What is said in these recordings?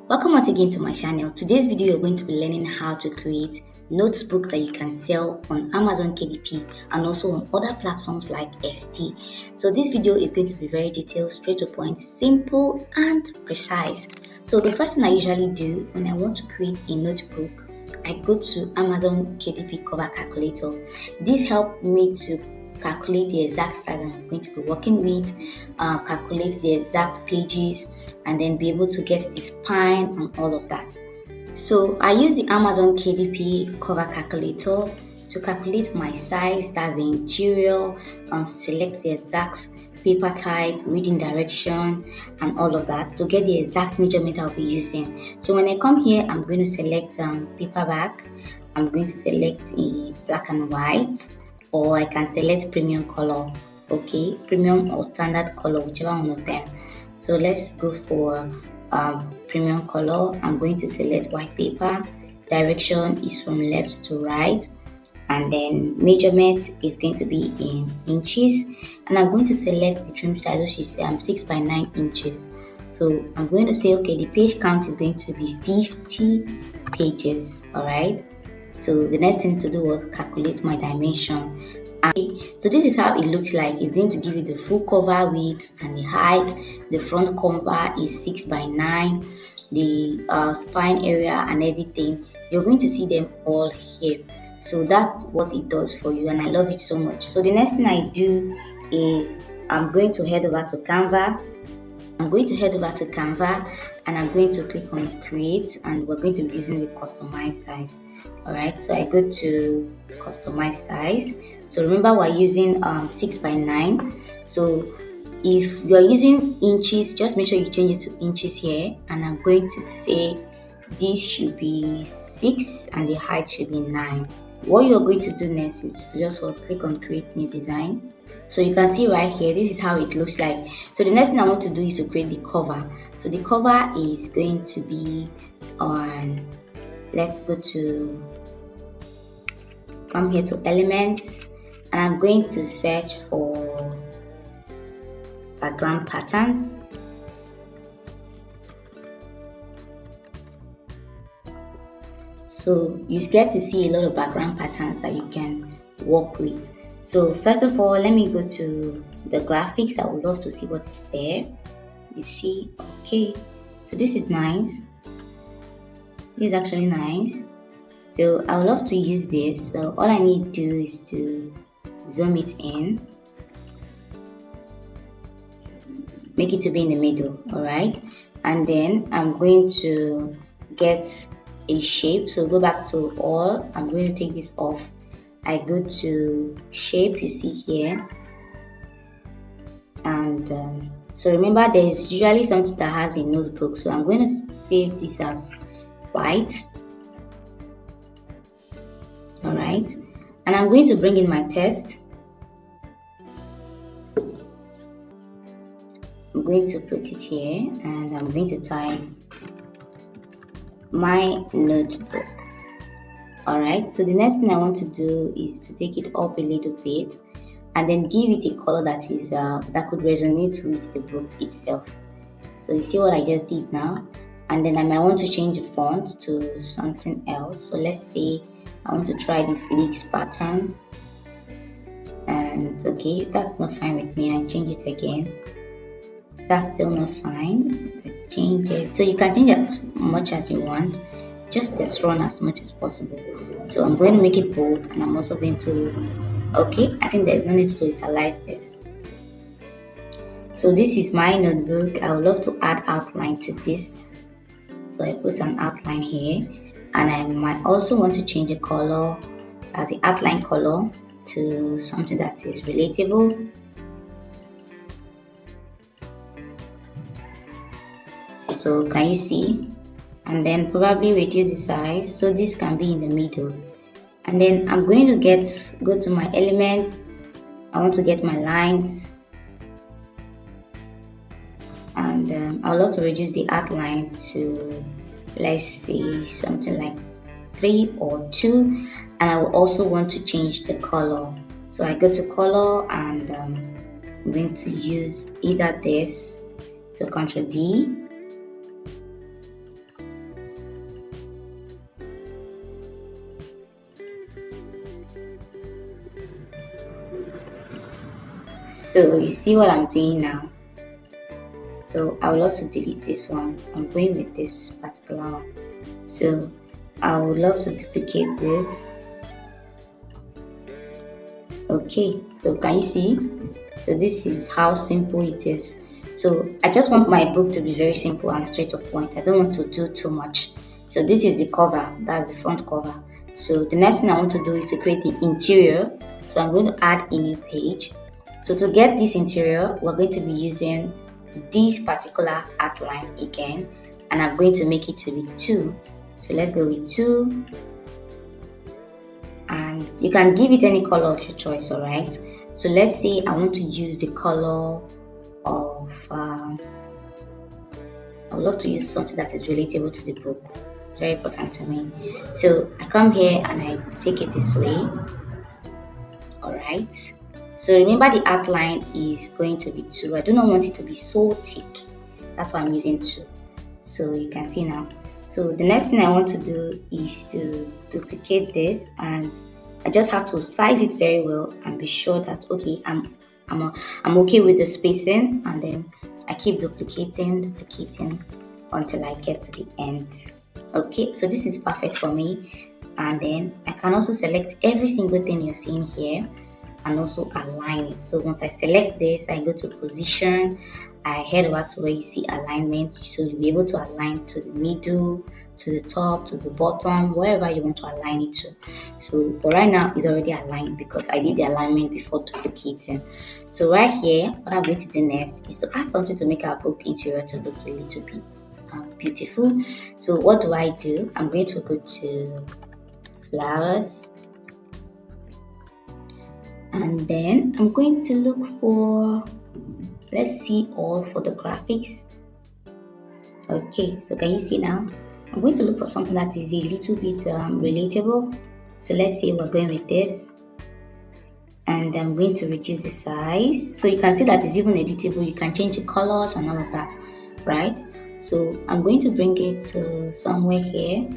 Welcome once again to my channel. Today's video you're going to be learning how to create notebook that you can sell on Amazon KDP and also on other platforms like ST. So this video is going to be very detailed, straight to point, simple and precise. So the first thing I usually do when I want to create a notebook, I go to Amazon KDP cover calculator. This helps me to calculate the exact size I'm going to be working with, calculate the exact pages, and then be able to get the spine and all of that. So I use the Amazon KDP cover calculator to calculate my size, that's the interior, select the exact paper type, reading direction, and all of that to get the exact measurement I'll be using. So when I come here, I'm going to select paperback. I'm going to select a black and white, or I can select premium color. Okay, premium or standard color, whichever one of them. So let's go for premium color. I'm going to select white paper. Direction is from left to right, and then measurement is going to be in inches, and I'm going to select the trim size, which is 6 by 9 inches. So I'm going to say, okay, the page count is going to be 50 pages. All right, so the next thing to do was calculate my dimension. So this is how it looks like. It's going to give you the full cover width and the height. The front cover is 6 by 9. The spine area and everything, you're going to see them all here. So that's what it does for you, and I love it so much. So the next thing I do is I'm going to head over to Canva. And I'm going to click on create, and we're going to be using the customize size. Alright, so I go to customize size. So remember, we're using 6 by 9. So if you're using inches, just make sure you change it to inches here, and I'm going to say this should be 6 and the height should be 9. What you're going to do next is to just click on create new design. So you can see right here, this is how it looks like. So the next thing I want to do is to create the cover. So the cover is going to be on, let's come here to elements, and I'm going to search for background patterns. So you get to see a lot of background patterns that you can work with. So first of all, let me go to the graphics. I would love to see what is there. You see, okay, so this is nice. This is actually nice. So I would love to use this. So all I need to do is to zoom it in, make it to be in the middle. All right, and then I'm going to get a shape. So go back to all. I'm going to take this off. I go to shape, you see here, and so remember, there is usually something that has a notebook. So I'm going to save this as white. All right, and I'm going to bring in my text. I'm going to put it here, and I'm going to type my notebook. All right, so the next thing I want to do is to take it up a little bit and then give it a color that is that could resonate with the book itself. So you see what I just did now, and then I might want to change the font to something else. So let's say I want to try this leaks pattern, and okay, if that's not fine with me, I change it again. That's still not fine, I change it. So you can change as much as you want, just as run as much as possible. So I'm going to make it bold, and I'm also going to, okay, I think there's no need to italize this. So this is my notebook. I would love to add outline to this. So I put an outline here, and I might also want to change the color as the outline color to something that is relatable. So can you see? And then probably reduce the size so this can be in the middle. And then I'm going to go to my elements. I want to get my lines, and I would love to reduce the outline to, let's say, something like 3 or 2, and I will also want to change the color. So I go to color, and I'm going to use either this, so Ctrl D, So you see what I'm doing now. So I would love to delete this one. I'm going with this particular one. So I would love to duplicate this. Okay, so can you see? So this is how simple it is. So I just want my book to be very simple and straight to point. I don't want to do too much. So this is the cover, that's the front cover. So the next thing I want to do is to create the interior. So I'm going to add a new page. So to get this interior, we're going to be using this particular outline again, and I'm going to make it to be 2. So let's go with 2, and you can give it any color of your choice. All right, so let's say I want to use the color of I would love to use something that is relatable to the book. It's very important to me. So I come here and I take it this way. All right, so remember the outline is going to be 2. I do not want it to be so thick, that's why I'm using 2. So you can see now. So the next thing I want to do is to duplicate this, and I just have to size it very well and be sure that okay, I'm okay with the spacing, and then I keep duplicating until I get to the end. Okay, so this is perfect for me. And then I can also select every single thing you're seeing here and also align it. So once I select this, I go to position, I head over to where you see alignment, so you'll be able to align to the middle, to the top, to the bottom, wherever you want to align it to. So but right now it's already aligned because I did the alignment before duplicating. So right here, what I'm going to do next is to add something to make our book interior to look a little bit beautiful. So what do? I'm going to go to flowers, and then I'm going to look for, let's see, all for the graphics. Okay, so can you see now? I'm going to look for something that is a little bit relatable. So let's say we're going with this, and I'm going to reduce the size. So you can see that it's even editable. You can change the colors and all of that, right? So I'm going to bring it to somewhere here.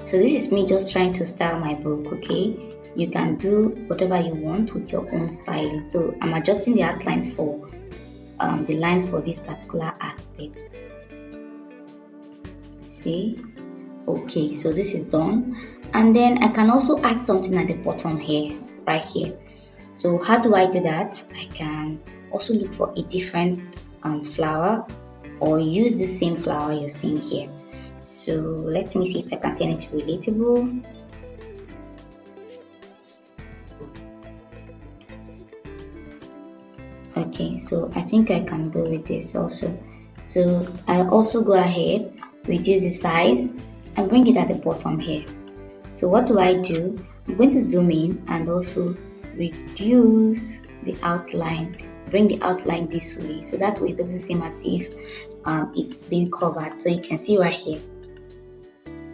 So this is me just trying to style my book, okay? You can do whatever you want with your own styling. So I'm adjusting the outline for the line for this particular aspect. See? Okay, so this is done. And then I can also add something at the bottom here, right here. So how do I do that? I can also look for a different flower, or use the same flower you're seeing here. So let me see if I can see anything relatable. Okay, so I think I can go with this also. So I also go ahead, reduce the size, and bring it at the bottom here. So what do? I'm going to zoom in and also reduce the outline, bring the outline this way, so that way it doesn't seem as if it's being covered. So you can see right here.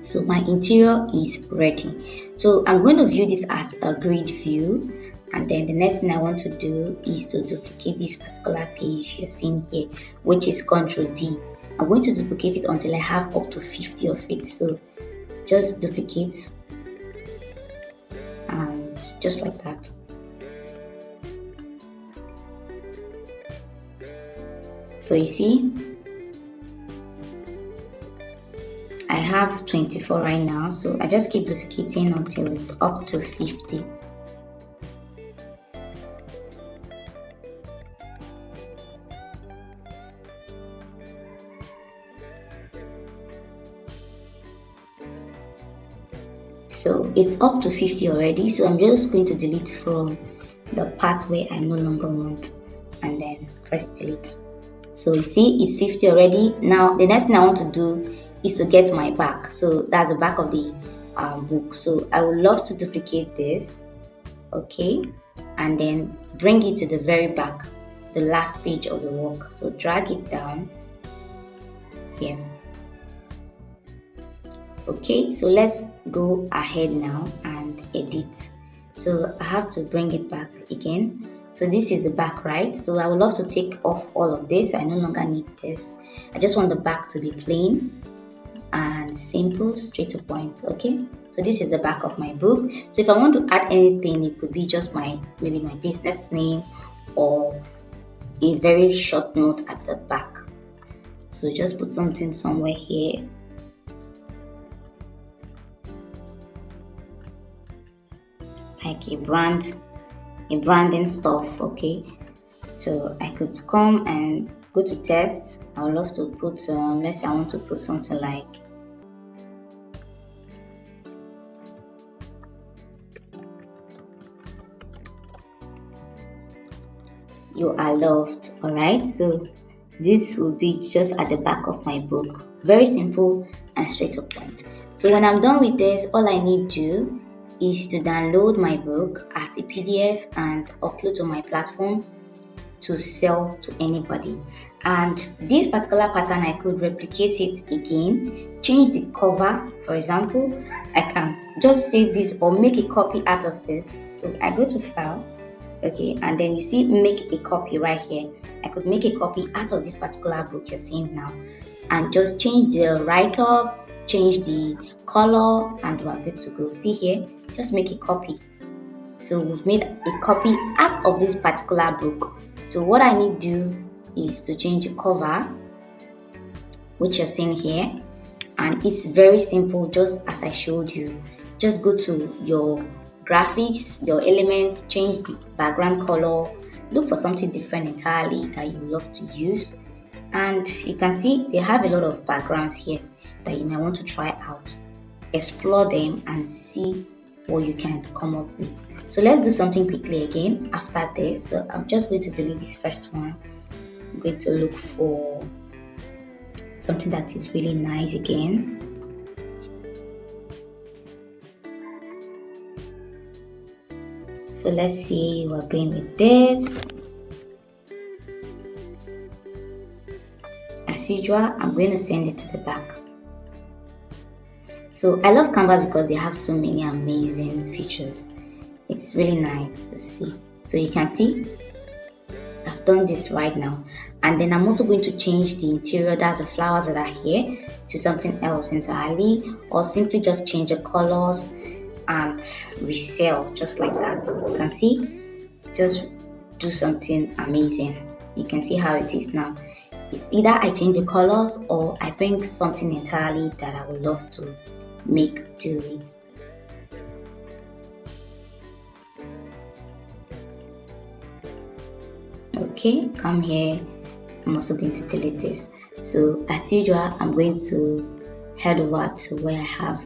So my interior is ready. So I'm going to view this as a grid view, and then the next thing I want to do is to duplicate this particular page you're seeing here, which is Ctrl D. I'm going to duplicate it until I have up to 50 of it. So just duplicate, and just like that. So you see, I have 24 right now, so I just keep duplicating until it's up to 50. So it's up to 50 already, so I'm just going to delete from the part where I no longer want, and then press delete. So you see it's 50 already. Now the next thing I want to do is to get my back. So that's the back of the book. So I would love to duplicate this, okay, and then bring it to the very back, the last page of the work. So drag it down here. Okay, so let's go ahead now and edit. So I have to bring it back again. So this is the back, right? So I would love to take off all of this. I no longer need this. I just want the back to be plain. and simple, straight to point. Okay, so this is the back of my book. So if I want to add anything, it could be just maybe my business name or a very short note at the back. So just put something somewhere here. Like a branding stuff. Okay, so I could come and go to text. I would love to put let's say I want to put something like you are loved. All right, so this will be just at the back of my book. Very simple and straight to point. So when I'm done with this, all I need to do is to download my book as a PDF and upload to my platform to sell to anybody. And this particular pattern, I could replicate it again, change the cover. For example, I can just save this or make a copy out of this. So I go to file, okay, and then you see make a copy right here. I could make a copy out of this particular book you're seeing now and just change the write-up, change the color, and we're good to go. See here, just make a copy. So we've made a copy out of this particular book. So what I need to do is to change the cover, which you're seeing here, and it's very simple, just as I showed you. Just go to your graphics, your elements, change the background color, look for something different entirely that you love to use, and you can see they have a lot of backgrounds here that you might want to try out. Explore them and see what you can come up with. So let's do something quickly again after this. So I'm just going to delete this first one. I'm going to look for something that is really nice again. So let's see, we're going with this. As usual, I'm going to send it to the back. So I love Canva because they have so many amazing features. It's really nice to see. So you can see I've done this right now, and then I'm also going to change the interior, that's the flowers that are here, to something else entirely, or simply just change the colors and resell just like that. You can see, just do something amazing. You can see how it is now. It's either I change the colors or I bring something entirely that I would love to make do it. Okay, come here. I'm also going to delete this. So as usual, I'm going to head over to where I have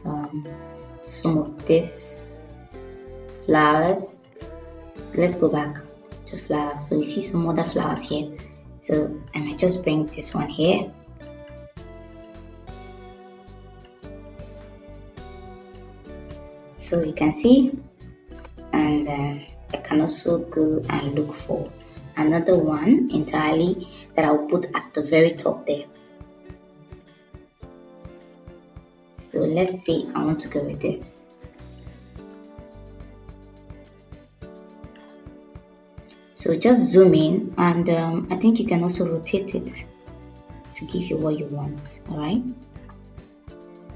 some of this flowers. So let's go back to flowers. So you see some other flowers here. So I might just bring this one here. So you can see, and I can also go and look for another one entirely that I'll put at the very top there. So let's say I want to go with this. So just zoom in, and I think you can also rotate it to give you what you want. All right,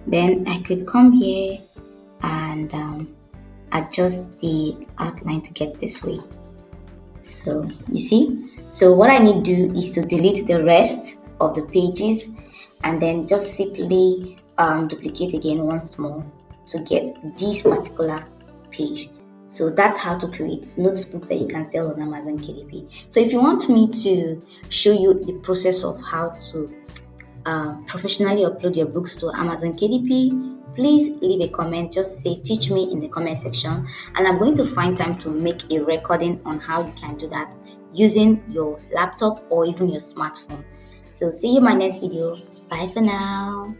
then I could come here and adjust the outline to get this way. So you see, so what I need to do is to delete the rest of the pages and then just simply duplicate again once more to get this particular page. So that's how to create notebook that you can sell on Amazon KDP. So if you want me to show you the process of how to professionally upload your books to Amazon KDP, please leave a comment. Just say teach me in the comment section, and I'm going to find time to make a recording on how you can do that using your laptop or even your smartphone. So see you in my next video. Bye for now.